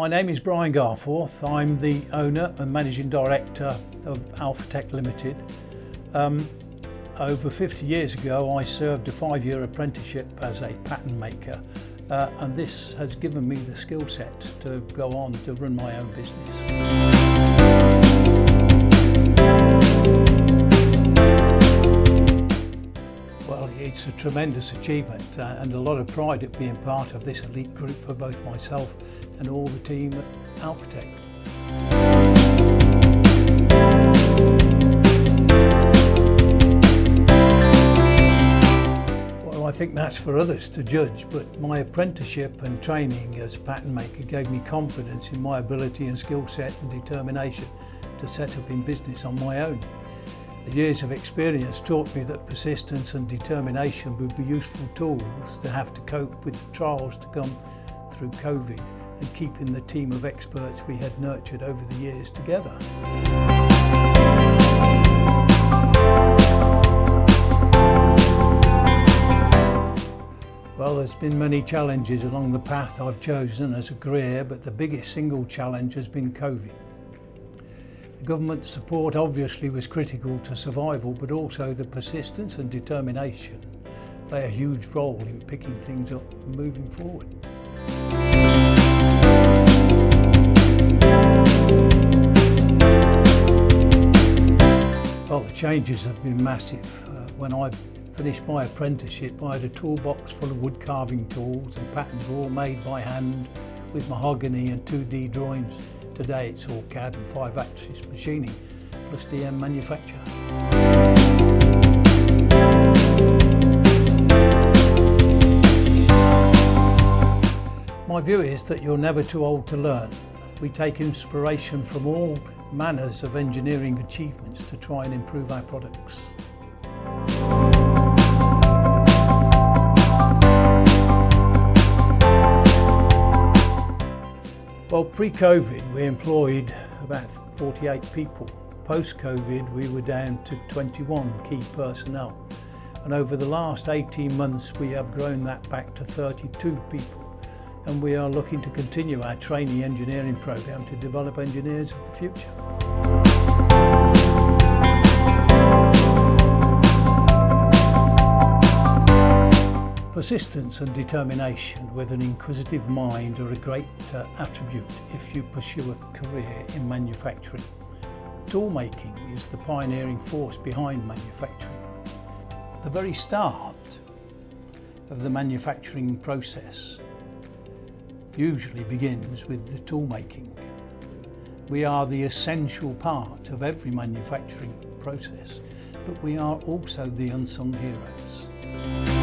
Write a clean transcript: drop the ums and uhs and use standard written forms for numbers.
My name is Brian Garforth. I'm the owner and managing director of Alphatech Limited. Over 50 years ago I served a 5-year apprenticeship as a pattern maker and this has given me the skill set to go on to run my own business. Well, it's a tremendous achievement and a lot of pride at being part of this elite group for both myself and all the team at Alphatech. Well, I think that's for others to judge, but my apprenticeship and training as a pattern maker gave me confidence in my ability and skill set and determination to set up in business on my own. The years of experience taught me that persistence and determination would be useful tools to have to cope with the trials to come through COVID and keeping the team of experts we had nurtured over the years together. Well, there's been many challenges along the path I've chosen as a career, but the biggest single challenge has been COVID. The government support obviously was critical to survival, but also the persistence and determination play a huge role in picking things up and moving forward. Well, the changes have been massive. When I finished my apprenticeship, I had a toolbox full of wood carving tools and patterns were all made by hand with mahogany and 2D drawings. Today it's all CAD and 5-axis machining, plus DM manufacture. My view is that you're never too old to learn. We take inspiration from all manners of engineering achievements to try and improve our products. Well, pre-COVID we employed about 48 people. Post-COVID we were down to 21 key personnel. And over the last 18 months we have grown that back to 32 people. And we are looking to continue our trainee engineering program to develop engineers of the future. Persistence and determination with an inquisitive mind are a great attribute if you pursue a career in manufacturing. Tool making is the pioneering force behind manufacturing. The very start of the manufacturing process usually begins with the tool making. We are the essential part of every manufacturing process, but we are also the unsung heroes.